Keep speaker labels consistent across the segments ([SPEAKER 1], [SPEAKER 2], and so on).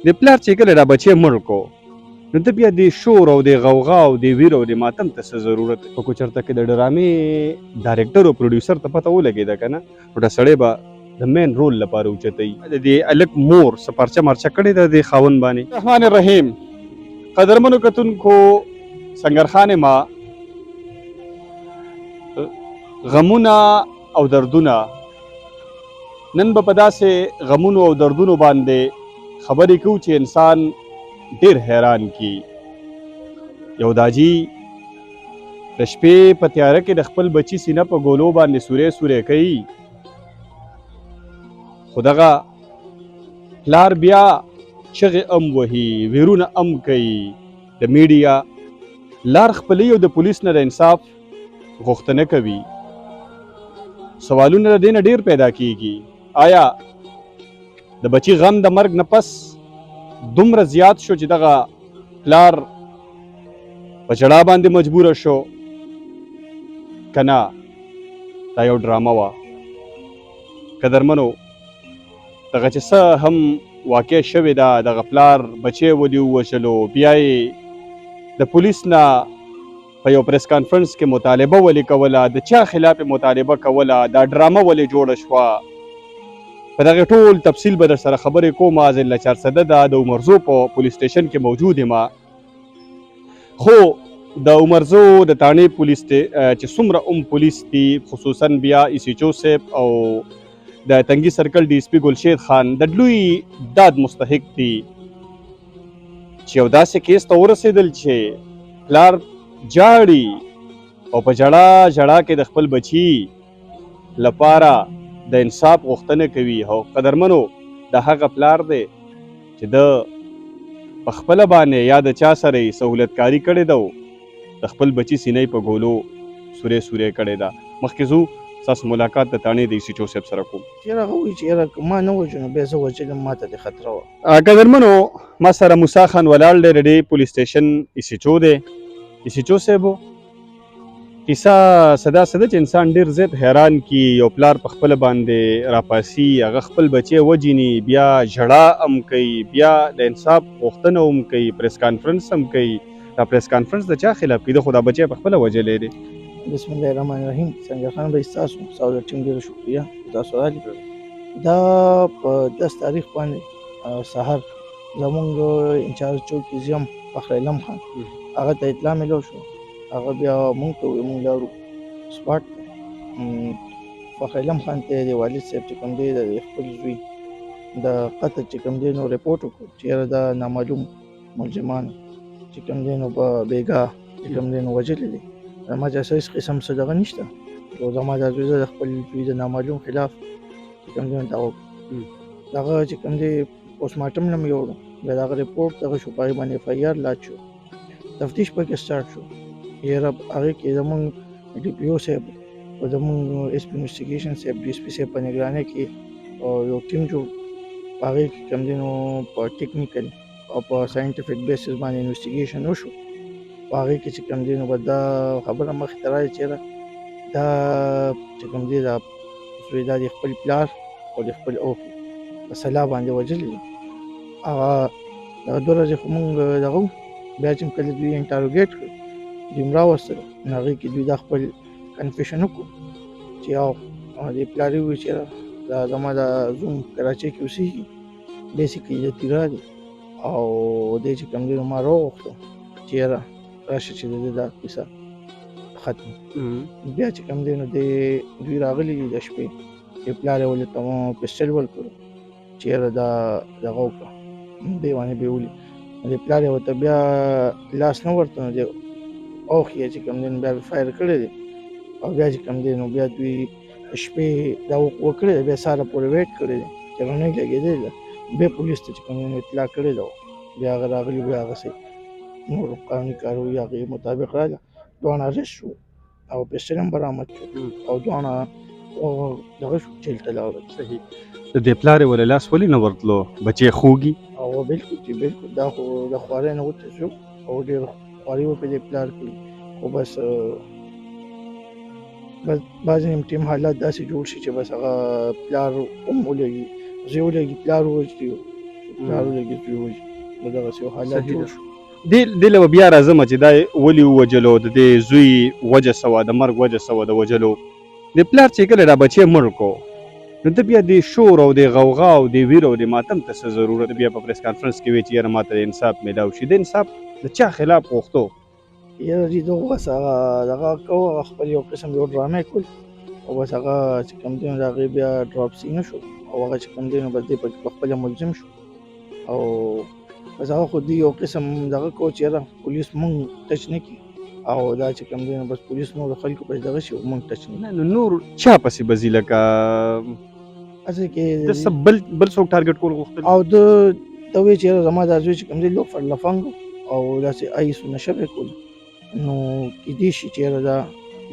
[SPEAKER 1] د پلار چې کله دا بچی مړ کو نو ته بیا د شور او د غوغا او د ویر او د ماتم ته څه ضرورت دی؟ خو چېرته کې د ډرامې ډایرکټر او پروډیوسر ته پته ولګېده که نه نو دا سړی به د مین رول لپاره اوچتوي. د دې هلک مور څه پرچه مرچه کړې ده د خاوند باندې. رحمان الرحیم. قدرمنو کتونکو سنګرخان ما غمونه او دردونه نن به په داسې غمونو او دردونو باندې خبرې کوو چې انسان ډېر حیران کی. یو داجي د شپې په تیاره کې د خپل بچي سینه په ګولو باندې سورې سورې کوي، خو دغه پلار بیا چغې ام وهي، ویرونه ام کوي، د میډیا لار خپلوي او د پولیس نه د انصاف غوښتنه کوي. سوالونه د دې نه ډېر پیدا کیږي، آیا د بچي غم د مرګ نه پس دومره زیات شو چې دغه پلار په ژړا باندې مجبوره شو که نه دا یو ډرامه وه؟ قدرمنو دغه چې څه هم واقع شوې ده، دغه پلار بچی ولې ووژلو، بیا یې د پولیس نه په یو پریس کانفرنس کې مطالبه ولې کوله، د چا خلاف مطالبه کوله، دا ډرامه ولې جوړه شوه، په دغه ټول تفصیل به در سره خبرې کوم. ضلع چارسده ده د عمرزو په پولیس سټیشن کې موجود یم. خو د عمرزو د تانې پولیس چې څومره پولیس دي، خصوصا بیا ایسیچو صاحب او د تنگي سرکل ډي اس پي ګلشید خان د لوی داد مستحق دي چې یو داسې کیس ته ورسېدل چې پلار جاړي او په ژړا ژړا کې د خپل بچي لپاره د انصاف غوښتنه کوي. او قدرمنو د هغه پلار دی چې د په خپله باندې یا د چا سره یې سهولتکاري کړې ده او د خپل بچي سینه په ګولو سورې سورې کړې ده. مخکې ځو ستاسو ملاقات د تانې د ایسیچو صاحب سره کوم.
[SPEAKER 2] یاره هغه وایي چې یاره که ما نه وژنو بیا زه وژلم، ما ته د خطره وه.
[SPEAKER 1] قدرمنو ما سره موسی خان ولاړ دی، د دې پولیس سټیشن ایسیچو دی. ایسیچو صاحبو کیسه صدا صدا چې انسان ډېر زیات حیران کی. یو پلار په خپله باندې راپاسي، هغه خپل بچی وجني، بیا ژړا هم کوي، بیا د انصاف غوښتنه هم کوي، پریس کانفرنس هم کوي. دا پریس کانفرنس د چا خلاف کیده؟ خو دا بچی په خپله وجلی دی.
[SPEAKER 2] بسم الله الرحمن الرحیم. سنګرخان به ستاسو ستا ټیم ډېره شکریه تاسو راغلي. دا په 10 تاریخ باندې سهار زمونږ انچارج چوکي فخر علم خان هغه ته اطلاع میلو شو. هغه بیا مونږ ته وویل مونږ لاړو سپاټ. فخر علم خان ته د والد صاحب چې کوم دی د خپل زوی د قتل چې کوم دی نو رپورټ وکړو چې یاره دا نامعلوم ملزمان چې کوم دی نو په بېګا چې کوم دی نو وژلي دي. زما چې هیڅ قسم څه دغه نشته، خو زما دا زوی د خپل زوی د نامعلوم خلاف چې کوم دی نو دا وکړو. دغه چې کوم دی پوسټمارټم نه مې یوړو، بیا دغه رپورټ دغه شو، په هغې باندې اف آی آر لاچ شو، تفتیش پکې سټارټ شو. یاره هغې کې زمونږ ډي پي او صاحب او زمونږ ایس پي انویسټیګیشن صاحب ډي اس پي صاحب په نګرانۍ کې یو ټیم جوړ، په هغې کې کوم دی نو په ټیکنیکل او په ساینټیفیک بیسس باندې انویسټیګیشن وشو. په هغې کې چې کوم دی نو به دا خبره مخې ته رالې چې دا چې کوم دی دا زوی دا د خپل پلار او د خپل اوښې په سلا باندې وژلي دي. هغه دغه 2 ورځې خو مونږ دغه بیا چې کله دوی انټاروګیټ کړو دوی م راوستلو، نو هغې کې دوی دا خپل کنفیشن وکړو چې یو د پلار یې وویل چې دا زما دا زوم کراچۍ کې اوسېږي، بیسیکلي د تیرا دی، او دی چې کوم دی نو ما راوغوښتو چې یاره راشه چې د ده دا کیسه ختم. بیا چې کوم دی نو دوی راغلي دي د شپې، چې پلار یې ولې ته پسټل ورکړو چې یاره دا دغه وکړه، دی باندې بې ولي د پلار یې ورته بیا لاس نه ورته، نو دی اوښ یې چې کوم دی نو بیا فایر کړی دی، او بیا چې کوم دی نو بیا دوی شپې دا وکړی دی، بیا سهاره پورې ویټ کړی دی چې رڼۍ لګېدلې ده، بیا پولیس ته چې کوم دی نو اطلاع کړې ده، بیا هغه راغلي، بیا هغسې نور قانوني کاروي هغې مطابق راغله. دواړه اریسټ شو او پسټل هم برآمد شو او دواړه دغه شو جیل ته لاړل.
[SPEAKER 1] صحیح. د دې پلار یې ولې لاس ولې نه ورتلو؟ بچی خوږي
[SPEAKER 2] او بالکل چې بالکل دا خو د خوارۍ نه وتې شو او ډېر خواري وکړې د پلار کړي، خو بس بعضې ټیم حالات داسې جوړ شي چې بس هغه پلار هم ولګي، زوی ولګي، پلار ووژلي، دارو لګي زوی وژي نو دغسې یو حالات
[SPEAKER 1] صحیح
[SPEAKER 2] جوړ
[SPEAKER 1] ده.
[SPEAKER 2] شو.
[SPEAKER 1] دې له بیا راځم چې دا ولې ووجلو د دې زوی وجه څه وه د مرګ وجه څه وه د وجلو د پلار چې کله دا بچی مړ کو نو ته بیا د شور او د غوغا او د ویر او د ماتم ته څه ضرورت بیا په پریس کانفرنس کې وایي چې یاره ماته انصاف میلاو شي د انصاف د چا خلاف غوښتو
[SPEAKER 2] یاره جي دغه بس هغه دغه کوو هغه خپل یو قسم یو ډرامې کول او بس هغه چې کوم دی نو د هغې بیا ډراپ سي نه شو او هغه چې کوم دی نو بس دی په خپله ملزم شو او بس هغه خو دوی یو قسم دغه کوو چې یاره پولیس مونږ ټچ نه کړي او دا چې کوم دی نو بس پولیس نور خلکو پسې دغه شي او مونږ ټچ نه
[SPEAKER 1] نو نور چا پسې به ځي لکه
[SPEAKER 2] اصل
[SPEAKER 1] د
[SPEAKER 2] کې
[SPEAKER 1] څه بل څوک ټارګټ کول غوښتل
[SPEAKER 2] او د ته وایي چې یاره زما دا زوی چې کوم دی لوفر لفنګ او داسې ایسو نشه به کول نو کیدای شي چې یاره دا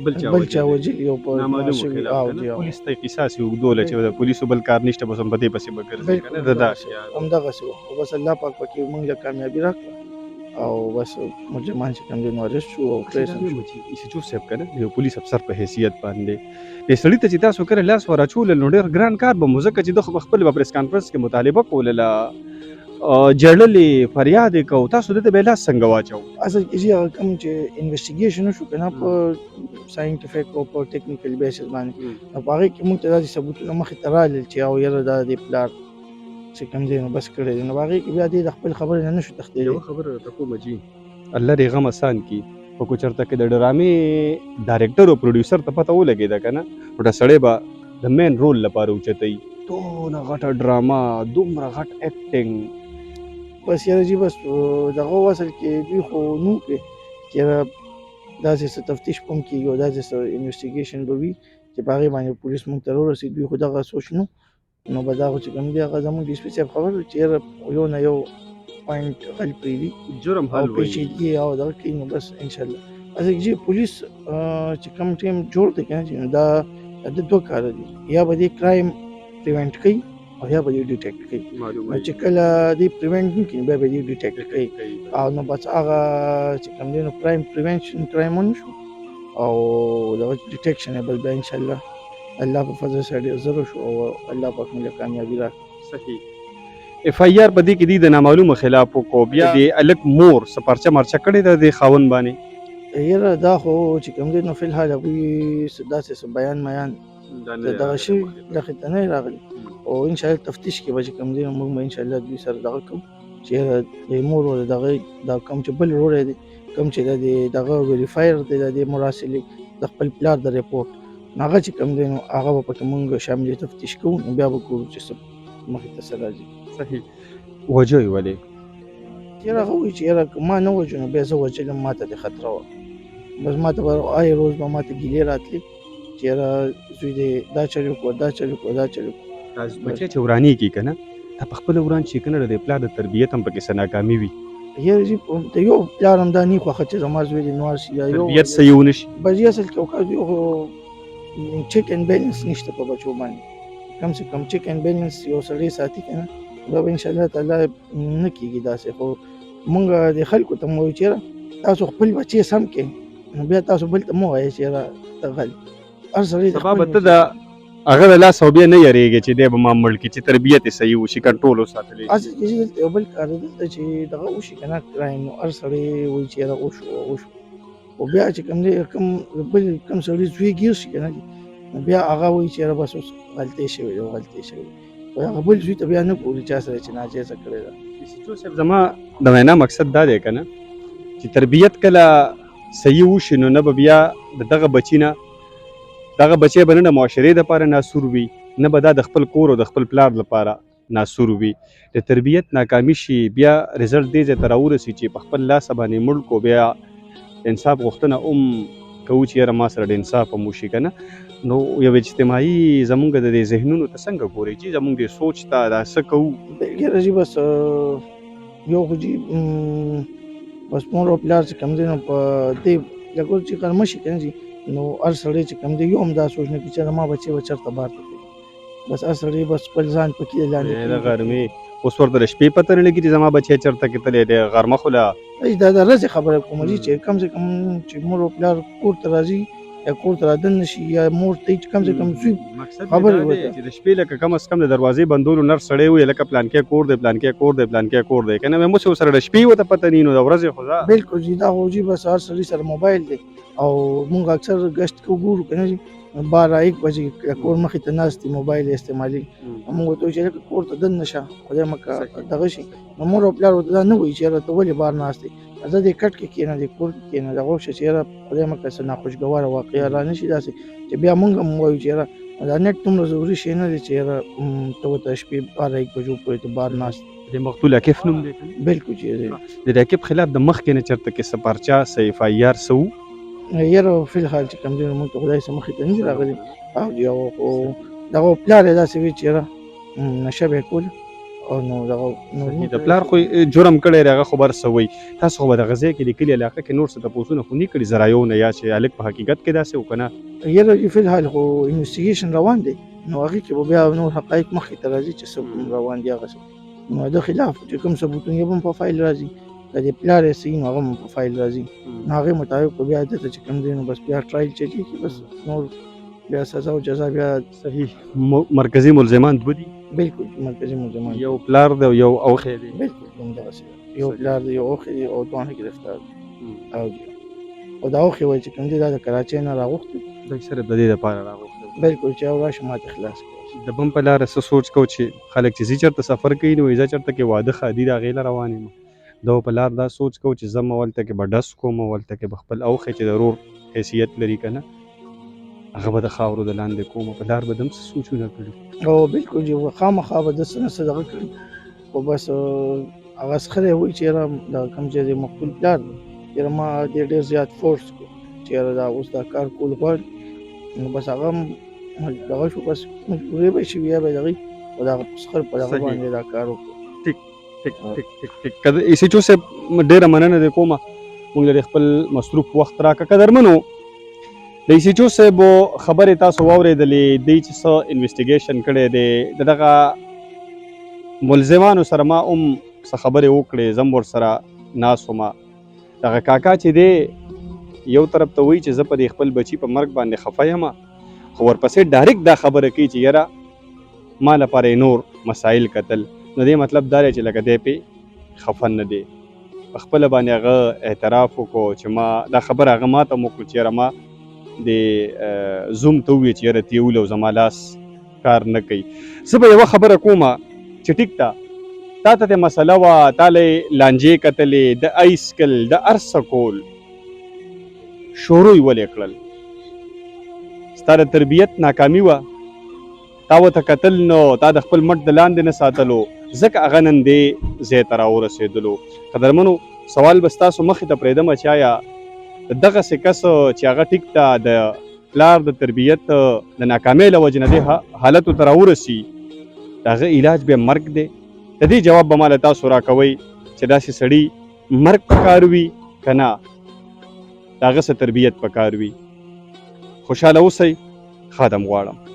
[SPEAKER 2] بل چا وجلي او په
[SPEAKER 1] نامعلومو
[SPEAKER 2] شوي
[SPEAKER 1] خلاف
[SPEAKER 2] او
[SPEAKER 1] که
[SPEAKER 2] جی
[SPEAKER 1] نه پولیس ته یې قصاص یې اوږدوله چې د پولیسو بل کار نشته بس هم په دې پسې به ګرځي که نه د دا خیال
[SPEAKER 2] همدغسې وه او بس الله پاک پکې موږ له کامیابي راکړه او بس مجرمان چې کوم دی نو اریسټ شو او پریسن شو.
[SPEAKER 1] یوسف صاحب که نه یو پولیس افسر په حیثیت باندې دې سړي ته چې تاسو کله لاس ور اچولل نو ډېر ګران کار به مو ځکه چې ده خو په خپل به پریس کانفرنس کې مطالبه کوله جړلې فریاد یې کوو تاسو دې ته به یې لاس څنګه واچو
[SPEAKER 2] اصل کې چې هغه کوم چې انویسټیګیشن وشو که نه په ساینټیفیک او په ټیکنیکل بیسس باندې نو په هغې کې موږ ته داسې ثبوتونه مخې ته رالل چې او یاره دا د پلار چې کوم دی نو بس کړی دی نو په هغې کې بیا دې د خپل خبرې نه نشو تښتېدی.
[SPEAKER 1] یوه خبره راته کومه جي الله دې غم اسان کړي خو که چېرته کې د ډرامې ډایرکټر او پروډیوسر ته پته ولګېده که نه نو دا سړی به د مین رول لپاره اوچتوي دونه غټه ډراما دومره غټ ایکټینګ
[SPEAKER 2] بس یاره جي بس دغه اصل کې دوی خو نو کې چې یاره داسې څه تفتیش به هم کېږي او داسې څه انویسټیګیشن به وي چې په هغې باندې پولیس موږ ته راورسېږي دوی خو دغه سوچ نو به دا خو چې کوم دی هغه زموږ ډي سي پي صاحب خبر و چې یاره یو نه یو پوینټ حل پرېږدي
[SPEAKER 1] جرم
[SPEAKER 2] او
[SPEAKER 1] حل وایي
[SPEAKER 2] پیچیدګي او دغه کوي نو بس انشاءالله اصل کې چې پولیس چې کوم ټیم جوړ دی که نه چې دا د دوه کاره دي یا به دې کرایم پریونټ کوي او یا به دې ډیټیکټ کوي نو چې کله دې پریونټ نه کړي بیا به دې ډیټیکټ کوي او نو بس هغه چې کوم دی نو کرایم پریونشن کرایم ونه شو او دغه ډیټیکشن یې بل بیا انشاءالله الله په فضل سره ډېر زر شو او الله پاک موږ له کامیابي راکړي.
[SPEAKER 1] صحیح اف آی آر په دې کې دی د نامعلومه خلاف وکړو بیا د الک مور څه پرچه مرچه کړې ده د خاوند باندې
[SPEAKER 2] یاره دا خو چې کوم دی نو فی الحال هغوی داسې څه بیان میان دغه شوي دغې ته نه راغلي او انشاءالله تفتیش کې به چې کوم دی نو موږ به انشاءالله دوی سره دغه کوو چې یاره د مور او د دغې دا کوم چې بل وروری دی کوم چې د دغه ویریفایر دی د دې مراسلې د خپل پلار د ریپورټ هغه چې کوم دی نو هغه به پکې موږ شامل تفتیش کوو نو بیا به ګورو چې څه مخې ته څه راځي.
[SPEAKER 1] صحیح وجه یې ولې
[SPEAKER 2] یاره هغه وایي چې یاره که ما نه وجو نو بیا زه وجلم ما ته دې خطره وه بس ما ته به آی روز به ما ته ګیلې راتلې چې یاره زوی دې دا چل وکړو دا چل وکړو دا چل وکړو
[SPEAKER 1] بچی چې ورانېږي که نه دا په خپله وران چې که نه د پلار د تربیت هم پکې څه ناکامي وي
[SPEAKER 2] یاره جي د یو پلار هم دا نه خوښه چې زما زوی دې نوار شي یا یو
[SPEAKER 1] تربیت صحیح ونه شي
[SPEAKER 2] بس یې اصل کې اوقات یو خو چیک اینډ بیلنس نشته په بچو باندې کم سے کم چیک اینډ بیلنس یو سړی ساتي که نه دا به انشاءالله تعالی نه کېږي داسې خو مونږ د خلکو ته مو وایو چې یاره تاسو خپل بچی سم کړئ نو بیا تاسو بل ته مه وایئ چې یاره ته غل هر سړی د
[SPEAKER 1] سبا
[SPEAKER 2] خپل
[SPEAKER 1] به ته د هغه د لاس او بیا نه یریږي چې دی به ما مړ کړي چې تربیت یې صحیح وشي کنټرول وساتلی
[SPEAKER 2] اصل کې چې دلته یو بل کار دی دلته چې دغه وشي که نه کرایم نو هر سړی وایي چې یاره وشو خو بیا چې کوم دی کوم بل کوم سړي زوی ګیر شي که نه نو بیا هغه وایي چې یاره بس اوس غلطۍ شوې ده غلطۍ شوې خو هغه بل زوی ته بیا نه ګوري چا سره چې ناجیزه کړې ده.
[SPEAKER 1] یوسف صاحب زما د وینا مقصد دا دی که نه چې تربیت کله صحیح وشي نو نه به بیا د دغه بچي نه دغه بچی به نه د معاشرې دپاره ناسور وي نه به دا د خپل کور او د خپل پلار لپاره ناسور وي د تربیت ناکامي شي بیا رزلټ دې ځای ته راورسي چې په خپل لاسه باندې مړ کو بیا انصاف غوښتنه کوو چې یاره ما سره د انصاف هم وشي که نه نو یو اجتماعي زمونږ د دې ذهنونو ته څنګه ګورئ چې زمونږ د سوچ ته دا څه کوو
[SPEAKER 2] یاره جي بس یو خو جي بس مور او پلار چې کوم دی نو په دې لګول چې غرمه شي که نه جي نو هر سړی چې کوم دی یو هم دا سوچ نه کړي چې زما بچی به چېرته بار ته کوي بس هر سړی بس خپل ځان پکې لاندې
[SPEAKER 1] د غرمې اوس ورته د شپې پته نه لګي چې زما بچی چېرته کتلی دی غرمه خو له
[SPEAKER 2] دا د ورځې خبره کوم چې کم سے کم چې مور او پلار کور ته راځي یا کور ته رادننه شي یا مور ته یې چې کم سے کم زوی
[SPEAKER 1] مقصد
[SPEAKER 2] خبرې
[SPEAKER 1] مې دا دی
[SPEAKER 2] وته.
[SPEAKER 1] چې د شپې لکه کم از کم د دروازې بندولو نر سړی وي لکه پلانکې کور دی پلانکې کور دی پلانکې کور دی که نه مو سره د شپې ورته پته نه وي نو د ورځې خو دا
[SPEAKER 2] بالکل جی دا خو جی بس هر سړي سره موبایل دی او مونږ اکثر ګشت کې ګورو که نه جي 12-1 بجې د کور مخې ته ناست دي موبایل یې استعمالي مونږ ورته وایو چې لکه کور ته دننه شه خدای مکه دغه شي نو مور او پلار ورته دا نه وایي چې یاره ته ولې بار ناست دی زه دې کټ کې کښېنه دې کور کې کښېنه دغه وشه چې یاره خدای مکه څه ناخوشګواره واقعه را نه شي داسې چې بیا مونږ هم وایو چې یاره دا نټ دومره ضروري شی نه دی چې یاره ته ورته شپې 12-1 بجو پورې ته بار ناست
[SPEAKER 1] د مقتول عاکف نوم دی
[SPEAKER 2] بالکل چې
[SPEAKER 1] د عاکف خلاف د مخکې نه چېرته کې څه پرچا څه اف آی آر څه و
[SPEAKER 2] یاره فی الحال چې کوم دی نو مونږ ته خدای څه مخې ته نه دي راغلي او جی او دغه پلار یې داسې وي چې یاره نشه به یې کوله او نو دغه
[SPEAKER 1] د پلار خو جرم کړی دی هغه خو بر څه وایي تاسو خو به دغه ځای کې د کلي علاقه کې نور څه تپوسونه خو نه کړي ذرایو نه یا چې هلک په حقیقت کې داسې و که نه
[SPEAKER 2] یاره جی فی الحال خو انویسټیګیشن روان دی نو هغې کې به بیا نور حقایق مخکې ته راځي چې څه روان دي هغسې نو د خلاف چې کوم ثبوتونه یې هم په فایل راځي که د پلار یې صحیح نو هغه هم په فایل راځي نو هغې مطابق به بیا دته چې کوم دی نو بس بیا ټرایل چلیږي بس نور بیا سزا او جزا بیا
[SPEAKER 1] صحیح مرکزي ملزمان دوه دي
[SPEAKER 2] بالکل مرکزي ملزمان
[SPEAKER 1] یو پلار دی او یو اوښی دی
[SPEAKER 2] بالکل همدغسې یو پلار دی یو اوښی دی او دواړه ګرفتار دي او دا اوښی وایي چې کوم دی دا د کراچۍ نه راغوښتي
[SPEAKER 1] دوی صرف د دې دپاره راغوښتل
[SPEAKER 2] بالکل چې او راشه ماته خلاص کړه
[SPEAKER 1] د بم په لاره څه سوچ کو چې خلک چې زی چېرته سفر کوي نو زه چېرته کې واده ښادي د هغې له روان یم د په لار دا سوچ کو چې زه ولته کې به ډس کوم ولته کې به خپل اوښی چې د ورور حیثیت لري که نه هغه به د خاورو د لاندې کوم په لار به د هم څه سوچونه کړي
[SPEAKER 2] او بالکل چې خامخا به د څه نه څه دغه کړي خو بس هغه څخه وایي چې یاره د کوم چې د مقتول پلار دی یاره ما دې ډېر زیات فورس کړو چې یاره دا اوس دا کار کول غواړي نو بس هغه هم دغه شو بس مجبورې به شي بیا به د هغې په دغه پسخر په دغه باندې دا کار وکړو
[SPEAKER 1] ټیک که د ایس ایچ او صاحب ډېره مننه دی کومه موږ لرې خپل مصروف وخت راکړه قدرمنو د ایس ایچ او صاحب خبرې تاسو واورېدلې دی چې څه انویسټیګیشن کړی دی د دغه ملزمانو سره ما هم څه خبرې وکړې زه هم ورسره ناست وم دغه کاکا چې دی یو طرف ته وایي چې زه په دې خپل بچي په مرګ باندې خفه یم خو ورپسې ډایرکټ دا خبره کوي چې یاره ما لپاره یې نور مسایل کتل نو دې مطلب دا دی چې لکه دی پې خفه نه دی په خپله باندې هغه اعتراف وکړو چې ما دا خبره هغه ما ته هم وکړو چې یاره ما د زوم ته وویې چې یاره تیول او زما لاس کار نه کوي زه به یوه خبره کومه چې ټیک ده تا ته د مسله وه تا له لانجې کتلې د ایس کل د هر څه کول شروع یې ولې کړل ستا د تربیت ناکامي وه تا ورته کتل نو تا د خپل مټ د لاندې نه ساتلو ځکه هغه نن دې ځای ته راورسېدلو قدرمنو سوال به ستاسو مخې ته پرېږدم چې آیا دغسې کس چې هغه ټیک ته د پلار د تربیت د ناکامۍ له وجې نه دې حالتو ته راورسي د هغه علاج بیا مرګ دی د دې جواب به ما له تاسو راکوئ چې داسې سړي مرګ پکار وي که نه د هغه څه تربیت پکار وي خوشحاله اوسئ خادم غواړم